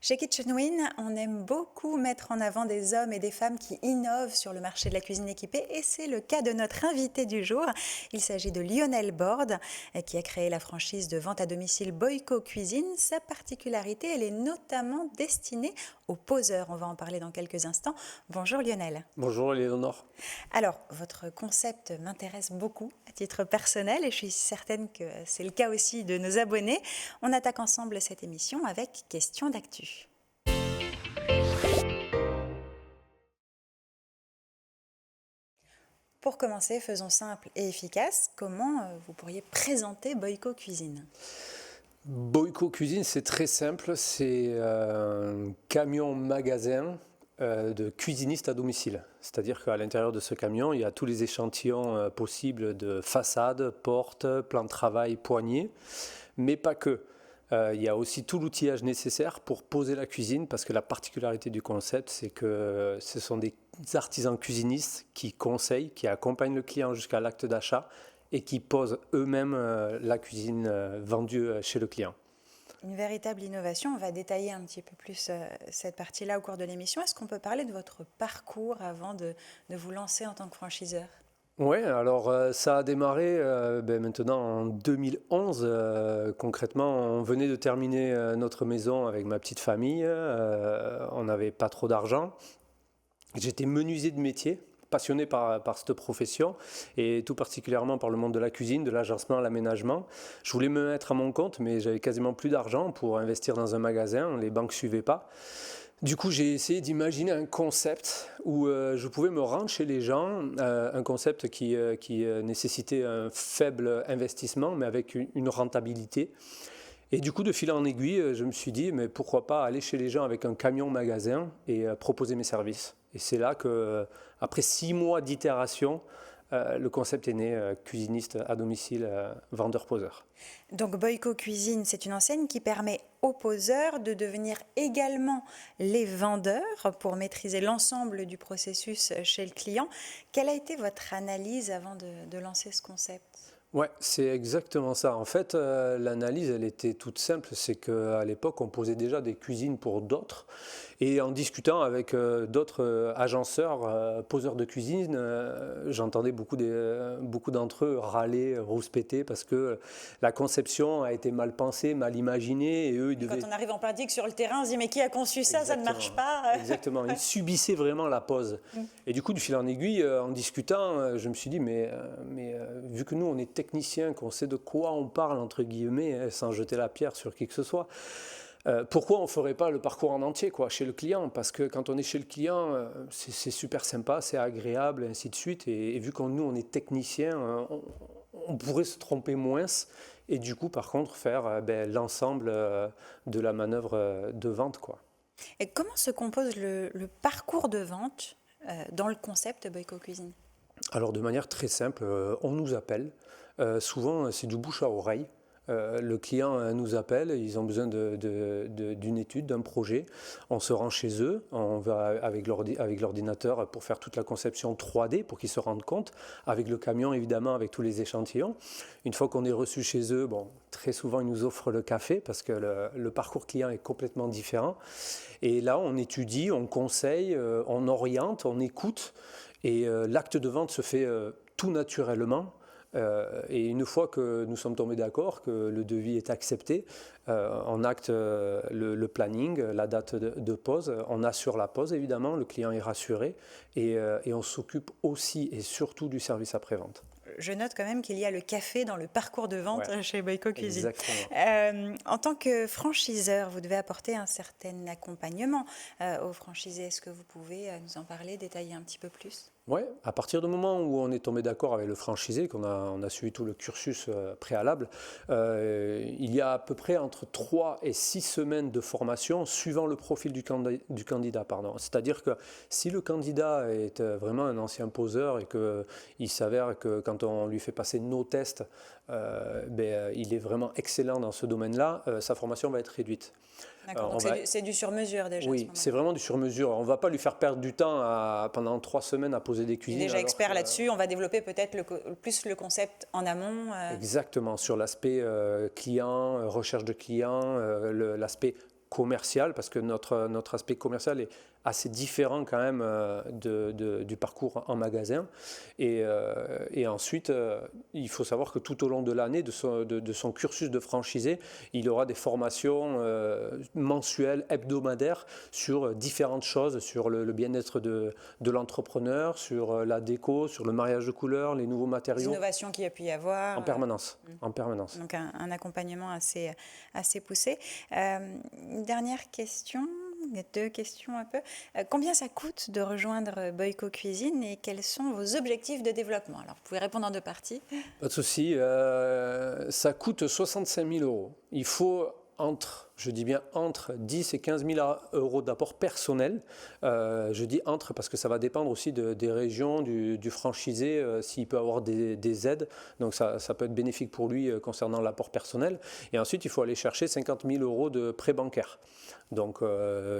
Chez Kitchen Win, on aime beaucoup mettre en avant des hommes et des femmes qui innovent sur le marché de la cuisine équipée et c'est le cas de notre invité du jour. Il s'agit de Lionel Borde qui a créé la franchise de vente à domicile Boyko Cuisine. Sa particularité, elle est notamment destinée aux poseurs. On va en parler dans quelques instants. Bonjour Lionel. Bonjour Léonore. Alors, votre concept m'intéresse beaucoup à titre personnel et je suis certaine que c'est le cas aussi de nos abonnés. On attaque ensemble cette émission avec Question d'actu. Pour commencer, faisons simple et efficace. Comment vous pourriez présenter Boyko Cuisine ? Boyko Cuisine, c'est très simple. C'est un camion-magasin de cuisinistes à domicile. C'est-à-dire qu'à l'intérieur de ce camion, il y a tous les échantillons possibles de façades, portes, plans de travail, poignées, mais pas que. Il y a aussi tout l'outillage nécessaire pour poser la cuisine, parce que la particularité du concept, c'est que ce sont des artisans cuisinistes qui conseillent, qui accompagnent le client jusqu'à l'acte d'achat et qui posent eux-mêmes la cuisine vendue chez le client. Une véritable innovation. On va détailler un petit peu plus cette partie-là au cours de l'émission. Est-ce qu'on peut parler de votre parcours avant de vous lancer en tant que franchiseur ? Oui, alors ça a démarré maintenant en 2011. Concrètement, on venait de terminer notre maison avec ma petite famille. On n'avait pas trop d'argent. J'étais menuisier de métier, passionné par cette profession et tout particulièrement par le monde de la cuisine, de l'agencement, l'aménagement. Je voulais me mettre à mon compte, mais j'avais quasiment plus d'argent pour investir dans un magasin. Les banques ne suivaient pas. Du coup, j'ai essayé d'imaginer un concept où je pouvais me rendre chez les gens, un concept qui nécessitait un faible investissement, mais avec une rentabilité. Et du coup, de fil en aiguille, je me suis dit, mais pourquoi pas aller chez les gens avec un camion magasin et proposer mes services. Et c'est là que, après 6 mois d'itération, le concept est né, cuisiniste à domicile, vendeur-poseur. Donc Boyko Cuisine, c'est une enseigne qui permet aux poseurs de devenir également les vendeurs pour maîtriser l'ensemble du processus chez le client. Quelle a été votre analyse avant de lancer ce concept ? Ouais, c'est exactement ça. En fait, l'analyse, elle était toute simple. C'est qu'à l'époque, on posait déjà des cuisines pour d'autres. Et en discutant avec d'autres agenceurs, poseurs de cuisine, j'entendais beaucoup d'entre eux râler, rouspéter, parce que la conception a été mal pensée, mal imaginée. Et eux, Quand on arrive en pratique sur le terrain, on se dit mais qui a conçu ça ? Ça ne marche pas. Exactement, ils subissaient vraiment la pose. Et du coup, de fil en aiguille, en discutant, je me suis dit, vu que nous, on est technicien, qu'on sait de quoi on parle, entre guillemets, sans jeter la pierre sur qui que ce soit, pourquoi on ne ferait pas le parcours en entier chez le client ? Parce que quand on est chez le client, c'est super sympa, c'est agréable, et ainsi de suite. Et vu que nous, on est technicien, on pourrait se tromper moins. Et du coup, par contre, faire l'ensemble de la manœuvre de vente, quoi. Et comment se compose le parcours de vente dans le concept Boyko Cuisine ? Alors, de manière très simple, on nous appelle. Souvent, c'est du bouche à oreille. Le client nous appelle, ils ont besoin d'une étude, d'un projet. On se rend chez eux, on va avec l'ordinateur pour faire toute la conception 3D pour qu'ils se rendent compte, avec le camion évidemment, avec tous les échantillons. Une fois qu'on est reçu chez eux, très souvent ils nous offrent le café parce que le parcours client est complètement différent. Et là, on étudie, on conseille, on oriente, on écoute. Et l'acte de vente se fait tout naturellement. Et une fois que nous sommes tombés d'accord, que le devis est accepté, on acte le planning, la date de pause, on assure la pause évidemment, le client est rassuré et on s'occupe aussi et surtout du service après-vente. Je note quand même qu'il y a le café dans le parcours de vente chez Boyko Cuisine. Exactement. En tant que franchiseur, vous devez apporter un certain accompagnement aux franchisés. Est-ce que vous pouvez nous en parler, détailler un petit peu plus ? Oui, à partir du moment où on est tombé d'accord avec le franchisé, qu'on a suivi tout le cursus préalable, il y a à peu près entre 3 et 6 semaines de formation suivant le profil du candidat. C'est-à-dire que si le candidat est vraiment un ancien poseur et qu'il s'avère que quand on lui fait passer nos tests, il est vraiment excellent dans ce domaine-là, sa formation va être réduite. D'accord, donc c'est du sur-mesure déjà. Oui, c'est vraiment du sur-mesure. On ne va pas lui faire perdre du temps pendant 3 semaines à poser des cuisines. Il est déjà expert là-dessus, on va développer peut-être plus le concept en amont. Exactement, sur l'aspect client, recherche de clients, l'aspect commercial, parce que notre aspect commercial est assez différent quand même du parcours en magasin. Et ensuite, il faut savoir que tout au long de l'année, de son cursus de franchisé, il aura des formations mensuelles, hebdomadaires, sur différentes choses, sur le bien-être de l'entrepreneur, sur la déco, sur le mariage de couleurs, les nouveaux matériaux. Les innovations qu'il y a pu y avoir. En permanence, en permanence. Donc un accompagnement assez poussé. Dernière question. Il y a 2 questions un peu. Combien ça coûte de rejoindre Boyko Cuisine et quels sont vos objectifs de développement? Alors, vous pouvez répondre en 2 parties. Pas de souci. Ça coûte 65 000 euros. Il faut je dis bien entre 10 et 15 000 euros d'apport personnel. Je dis entre parce que ça va dépendre aussi des régions, du franchisé, s'il peut avoir des aides. Donc ça peut être bénéfique pour lui concernant l'apport personnel. Et ensuite, il faut aller chercher 50 000 euros de prêt bancaire. Donc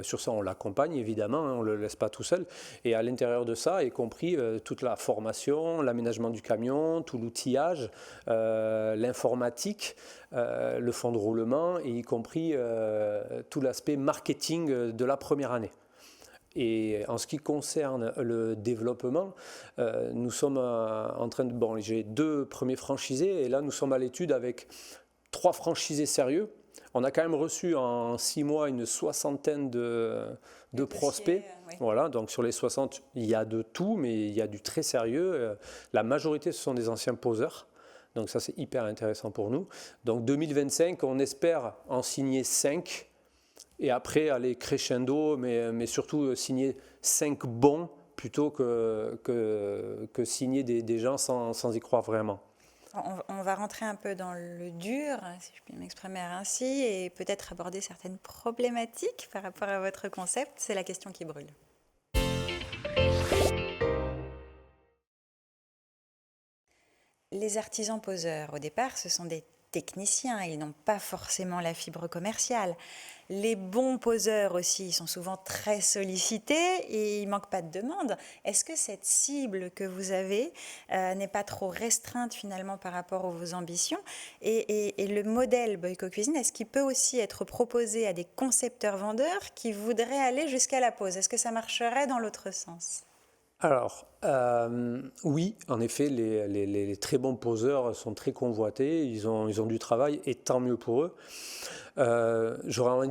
sur ça, on l'accompagne évidemment, hein, on ne le laisse pas tout seul. Et à l'intérieur de ça, y compris toute la formation, l'aménagement du camion, tout l'outillage, l'informatique, le fonds de roulement, et y compris tout l'aspect marketing de la première année. Et en ce qui concerne le développement, nous sommes en train de... Bon, j'ai 2 premiers franchisés, et là, nous sommes à l'étude avec 3 franchisés sérieux. On a quand même reçu en 6 mois une soixantaine de prospects. Oui. Voilà, donc sur les 60, il y a de tout, mais il y a du très sérieux. La majorité, ce sont des anciens poseurs. Donc ça, c'est hyper intéressant pour nous. Donc 2025, on espère en signer 5 et après aller crescendo, mais surtout signer 5 bons plutôt que signer des gens sans y croire vraiment. On va rentrer un peu dans le dur, si je puis m'exprimer ainsi, et peut-être aborder certaines problématiques par rapport à votre concept. C'est la question qui brûle. Les artisans poseurs, au départ, ce sont des techniciens, ils n'ont pas forcément la fibre commerciale. Les bons poseurs aussi sont souvent très sollicités et il ne manque pas de demandes. Est-ce que cette cible que vous avez n'est pas trop restreinte finalement par rapport à vos ambitions et le modèle Boyko Cuisine, est-ce qu'il peut aussi être proposé à des concepteurs-vendeurs qui voudraient aller jusqu'à la pose? Est-ce que ça marcherait dans l'autre sens? Alors, oui, en effet, les très bons poseurs sont très convoités, ils ont du travail et tant mieux pour eux. J'aurais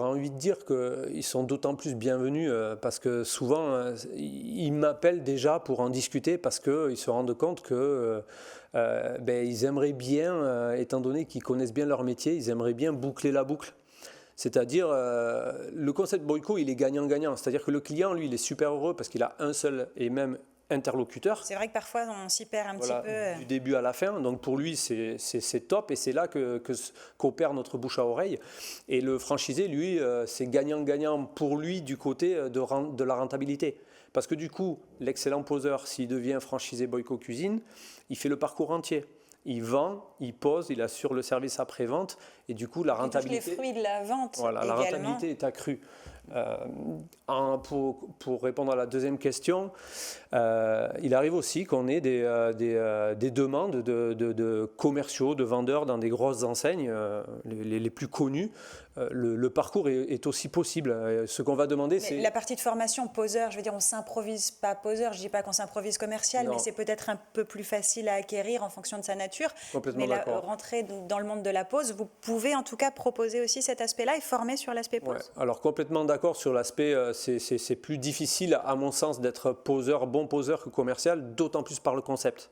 envie de dire qu'ils sont d'autant plus bienvenus parce que souvent, ils m'appellent déjà pour en discuter parce qu'ils se rendent compte que ils aimeraient bien, étant donné qu'ils connaissent bien leur métier, ils aimeraient bien boucler la boucle. C'est-à-dire, le concept Boyko, il est gagnant-gagnant. C'est-à-dire que le client, lui, il est super heureux parce qu'il a un seul et même interlocuteur. C'est vrai que parfois, on s'y perd un petit peu. Du début à la fin. Donc pour lui, c'est top et c'est là qu'opère notre bouche à oreille. Et le franchisé, lui, c'est gagnant-gagnant pour lui du côté de la rentabilité. Parce que du coup, l'excellent poseur, s'il devient franchisé Boyko Cuisine, il fait le parcours entier. Il vend, il pose, il assure le service après-vente et du coup la rentabilité. Les fruits de la vente. Voilà, la rentabilité est accrue. Pour répondre à la deuxième question, il arrive aussi qu'on ait des demandes de commerciaux, de vendeurs dans des grosses enseignes, les plus connues. Le parcours est aussi possible. Ce qu'on va demander, c'est... La partie de formation poseur, je veux dire, on ne s'improvise pas poseur. Je ne dis pas qu'on s'improvise commercial, mais c'est peut-être un peu plus facile à acquérir en fonction de sa nature. Complètement mais rentrer dans le monde de la pose, vous pouvez en tout cas proposer aussi cet aspect-là et former sur l'aspect pose. Ouais, alors complètement d'accord sur l'aspect, c'est plus difficile à mon sens d'être bon poseur que commercial, d'autant plus par le concept.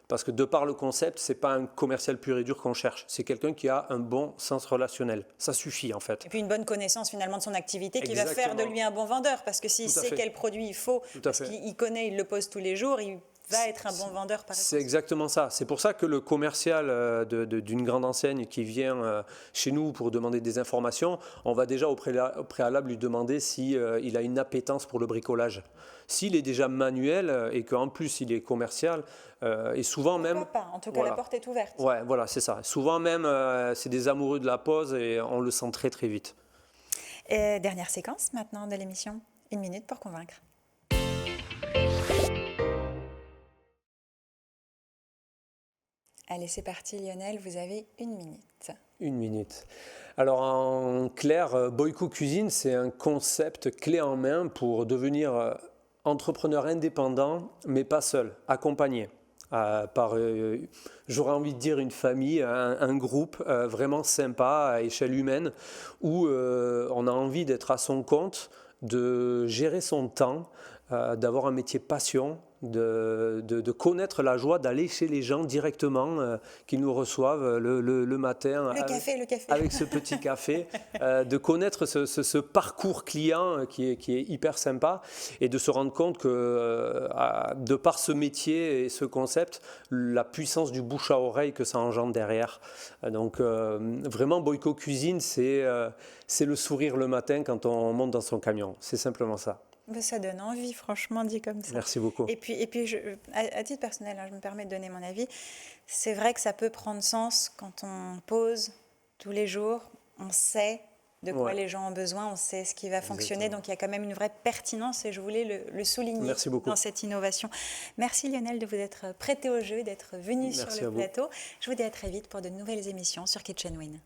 Parce que de par le concept, ce n'est pas un commercial pur et dur qu'on cherche. C'est quelqu'un qui a un bon sens relationnel. Ça suffit en fait. Et puis une bonne connaissance finalement de son activité qui va faire de lui un bon vendeur. Parce que s'il sait quel produit il faut, parce qu'il connaît, il le pose tous les jours, il va être un bon vendeur par exemple. C'est exactement ça. C'est pour ça que le commercial d'une grande enseigne qui vient chez nous pour demander des informations, on va déjà au préalable lui demander s'il a une appétence pour le bricolage. S'il est déjà manuel et qu'en plus il est commercial, et souvent pourquoi même... pas. En tout cas, la porte est ouverte. Ouais, voilà, c'est ça. Souvent même, c'est des amoureux de la pose et on le sent très très vite. Et dernière séquence maintenant de l'émission. 1 minute pour convaincre. Allez, c'est parti Lionel, vous avez 1 minute. Une minute. Alors en clair, Boyko Cuisine, c'est un concept clé en main pour devenir entrepreneur indépendant, mais pas seul, accompagné par, j'aurais envie de dire, une famille, un groupe vraiment sympa à échelle humaine, où on a envie d'être à son compte, de gérer son temps, d'avoir un métier passion, de connaître la joie d'aller chez les gens directement, qu'ils nous reçoivent le matin Le café. avec ce petit café, de connaître ce parcours client qui est hyper sympa et de se rendre compte que de par ce métier et ce concept, la puissance du bouche à oreille que ça engendre derrière. Donc vraiment Boyko Cuisine, c'est le sourire le matin quand on monte dans son camion. C'est simplement ça. Ça donne envie, franchement, dit comme ça. Merci beaucoup. Et puis à titre personnel, je me permets de donner mon avis, c'est vrai que ça peut prendre sens quand on pose tous les jours, on sait de quoi les gens ont besoin, on sait ce qui va fonctionner, donc il y a quand même une vraie pertinence et je voulais le souligner dans cette innovation. Merci Lionel de vous être prêté au jeu, d'être venu sur le plateau. Je vous dis à très vite pour de nouvelles émissions sur Kitchen Win.